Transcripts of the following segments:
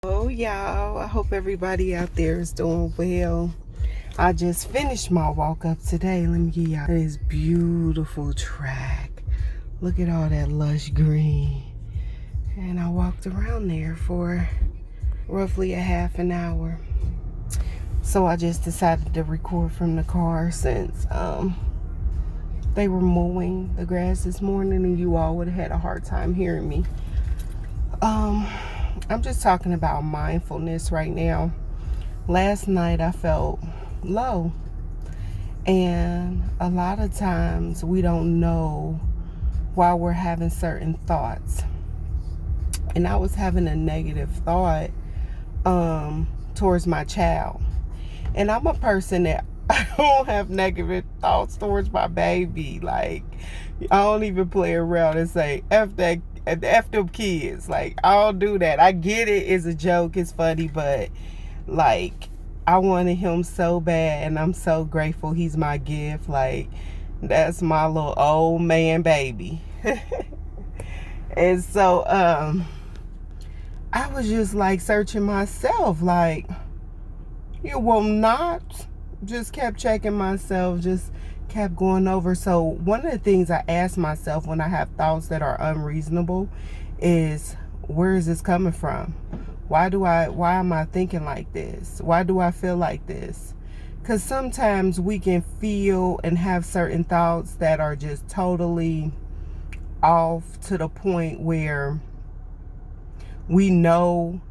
Oh, y'all, I hope everybody out there is doing well. I just finished my walk up today. Let me give y'all this beautiful track. Look at all that lush green. And I walked around there for roughly a half an hour. So I just decided to record from the car since they were mowing the grass this morning and you all would have had a hard time hearing me. I'm just talking about mindfulness right now. Last night I felt low, and a lot of times we don't know why we're having certain thoughts. And I was having a negative thought towards my child. And I'm a person that I don't have negative thoughts towards my baby. Like, I don't even play around and say F that, F them kids. Like, I don't do that. I get it, it's a joke, it's funny, but like, I wanted him so bad, and I'm so grateful he's my gift. Like, that's my little old man baby. And so I was just like searching myself, like, you will not. Just kept checking myself, just kept going over. So one of the things I ask myself when I have thoughts that are unreasonable is, where is this coming from? Why am I thinking like this? Why do I feel like this? Because sometimes we can feel and have certain thoughts that are just totally off, to the point where we know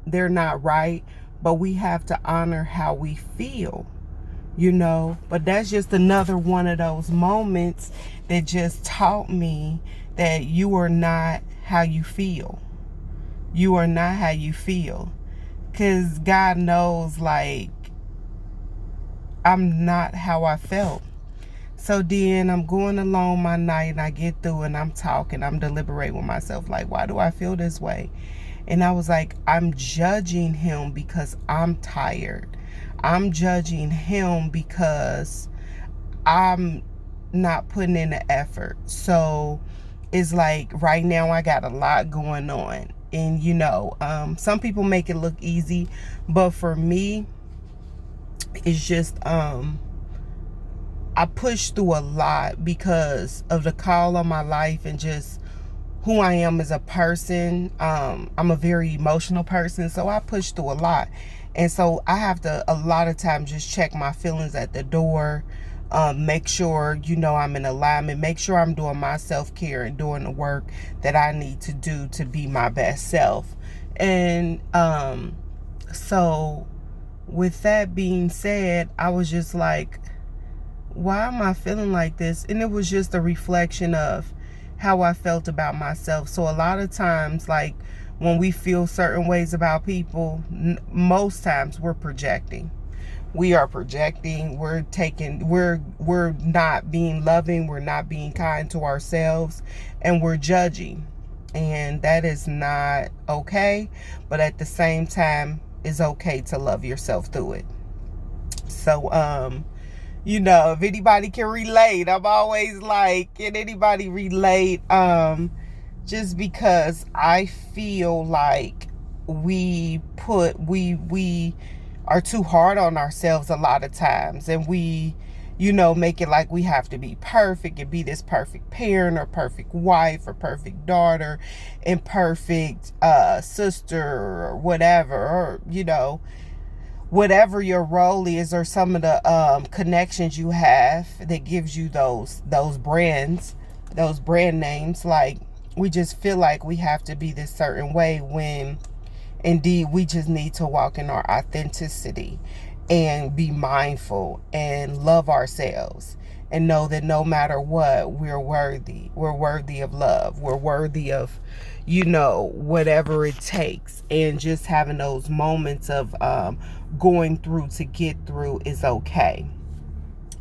they're not right, but we have to honor how we feel. But that's just another one of those moments that just taught me that you are not how you feel. You are not how you feel. Because God knows, like, I'm not how I felt. So then I'm going along my night, and I get through and I'm talking, I'm deliberating with myself, like, why do I feel this way? And I was like, I'm judging him because I'm tired. I'm judging him because I'm not putting in the effort. So it's like right now I got a lot going on. And some people make it look easy, but for me, it's just I push through a lot because of the call on my life and just who I am as a person. I'm a very emotional person, so I push through a lot. And so I have to, a lot of times, just check my feelings at the door, make sure, I'm in alignment, make sure I'm doing my self-care and doing the work that I need to do to be my best self. And so with that being said, I was just like, why am I feeling like this? And it was just a reflection of how I felt about myself. So a lot of times, like, when we feel certain ways about people, most times we're projecting. We are projecting. We're not being loving. We're not being kind to ourselves, and we're judging. And that is not okay. But at the same time, it's okay to love yourself through it. So, if anybody can relate, I'm always like, can anybody relate? Just because I feel like we are too hard on ourselves a lot of times, and we make it like we have to be perfect and be this perfect parent or perfect wife or perfect daughter and perfect sister or whatever, or whatever your role is, or some of the connections you have that gives you those brands, those brand names. Like, we just feel like we have to be this certain way, when indeed we just need to walk in our authenticity and be mindful and love ourselves and know that no matter what, we're worthy. We're worthy of love. We're worthy of, whatever it takes. And just having those moments of going through to get through is okay.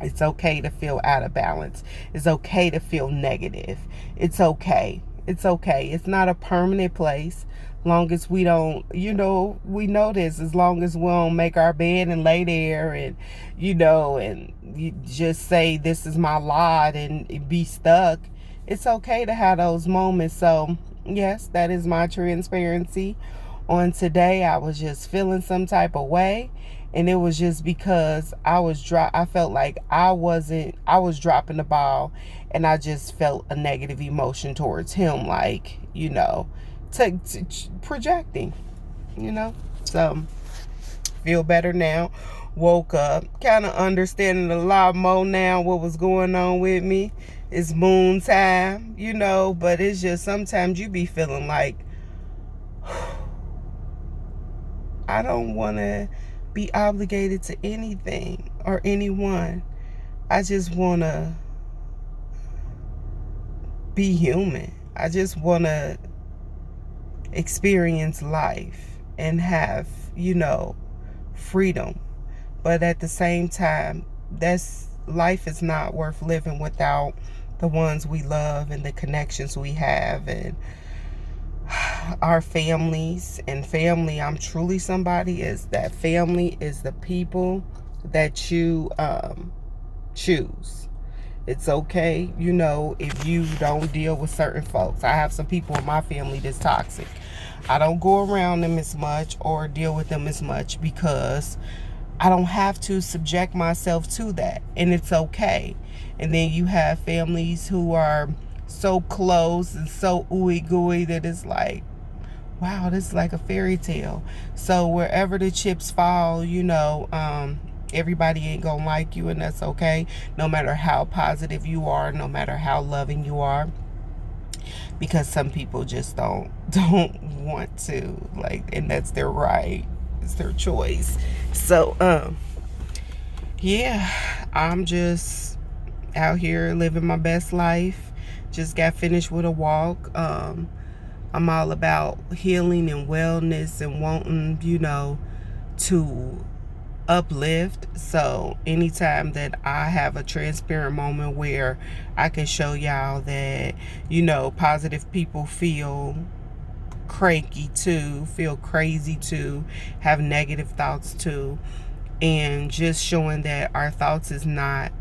It's okay to feel out of balance. It's okay to feel negative. It's okay. It's okay. It's not a permanent place. Long as we don't, we know this, as long as we don't make our bed and lay there and, and you just say, this is my lot, and be stuck. It's okay to have those moments. So yes, that is my transparency On today, I was just feeling some type of way, and it was just because I felt like I was dropping the ball, and I just felt a negative emotion towards him, like, projecting, So, feel better now. Woke up, kind of understanding a lot more now what was going on with me. It's moon time, but it's just sometimes you be feeling like, I don't want to be obligated to anything or anyone. I just want to be human. I just want to experience life and have, freedom. But at the same time, life is not worth living without the ones we love and the connections we have and our families. And family, I'm truly somebody, is that family is the people that you choose. It's okay, if you don't deal with certain folks. I have some people in my family that's toxic. I don't go around them as much or deal with them as much because I don't have to subject myself to that, and it's okay. And then you have families who are so close and so ooey gooey that it's like, wow, this is like a fairy tale. So wherever the chips fall, everybody ain't gonna like you, and that's okay. No matter how positive you are, no matter how loving you are, because some people just don't want to, and that's their right. It's their choice. So yeah, I'm just out here living my best life. Just got finished with a walk. I'm all about healing and wellness and wanting, to uplift. So anytime that I have a transparent moment where I can show y'all that, positive people feel cranky too, feel crazy too, have negative thoughts too, and just showing that our thoughts it's not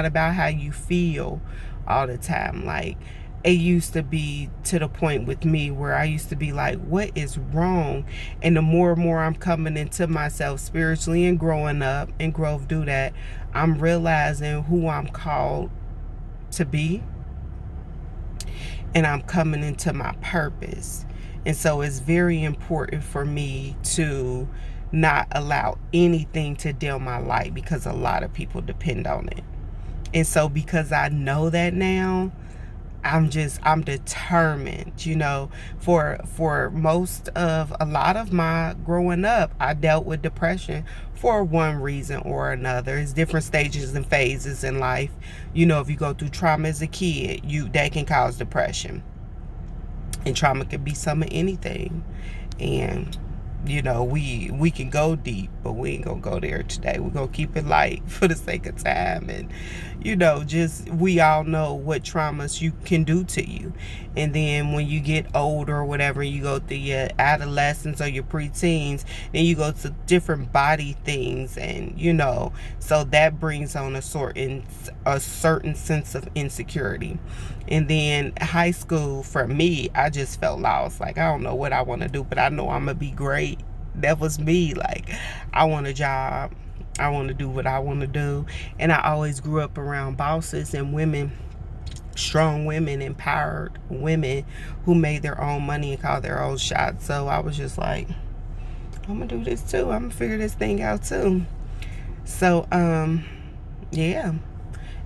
about how you feel all the time. Like, it used to be to the point with me where I used to be like, what is wrong? And the more and more I'm coming into myself spiritually and growing up, and growth do that, I'm realizing who I'm called to be, and I'm coming into my purpose. And so it's very important for me to not allow anything to dim my light, because a lot of people depend on it. And so because I know that now, I'm determined, for most of a lot of my growing up, I dealt with depression for one reason or another. It's different stages and phases in life. If you go through trauma as a kid, that can cause depression. And trauma can be some of anything. And we can go deep, but we ain't gonna go there today. We're gonna keep it light for the sake of time. And we all know what traumas you can do to you. And then when you get older or whatever, you go through your adolescence or your preteens, then you go to different body things, and so that brings on a certain sense of insecurity. And then high school, for me, I just felt lost. Like, I don't know what I want to do, but I know I'm gonna be great. That was me. Like, I want a job, I want to do what I want to do. And I always grew up around bosses and women, strong women, empowered women who made their own money and called their own shots. So I was just like, I'm gonna do this too. I'm gonna figure this thing out too. So yeah.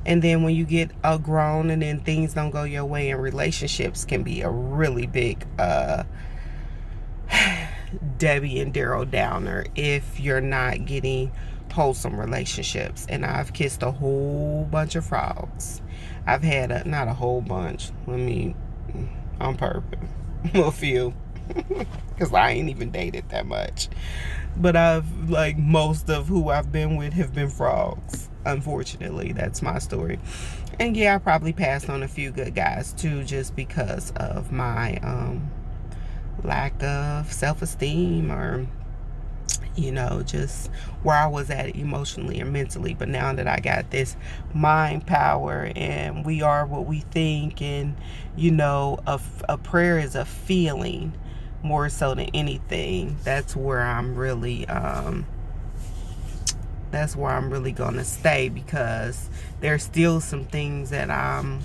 And then when you get grown and then things don't go your way, and relationships can be a really big Debbie and Daryl Downer if you're not getting wholesome relationships. And I've kissed a whole bunch of frogs. I've had not a whole bunch, on purpose, a few, because I ain't even dated that much. But most of who I've been with have been frogs. Unfortunately, that's my story. And yeah, I probably passed on a few good guys too, just because of my lack of self-esteem, or just where I was at emotionally or mentally. But now that I got this mind power, and we are what we think, and a prayer is a feeling, more so than anything. That's where I'm really gonna stay, because there's still some things that I'm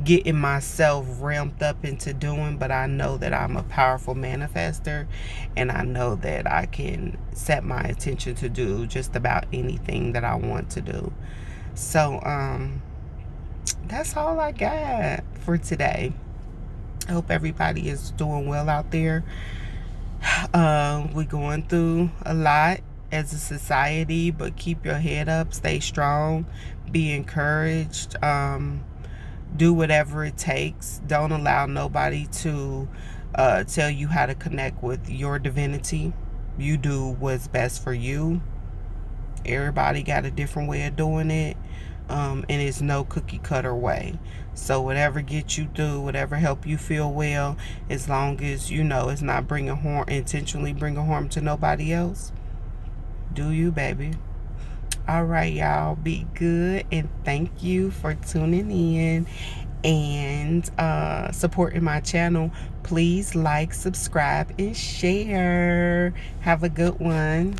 getting myself ramped up into doing, but I know that I'm a powerful manifester, and I know that I can set my attention to do just about anything that I want to do. So that's all I got for today. I hope everybody is doing well out there. We're going through a lot as a society, but keep your head up, stay strong, be encouraged, do whatever it takes. Don't allow nobody to tell you how to connect with your divinity. You do what's best for you. Everybody got a different way of doing it, and it's no cookie cutter way. So whatever gets you through, whatever help you feel well, as long as you know it's not intentionally bringing harm to nobody else, do you, baby. All right, y'all, be good, and thank you for tuning in and supporting my channel. Please like, subscribe, and share. Have a good one.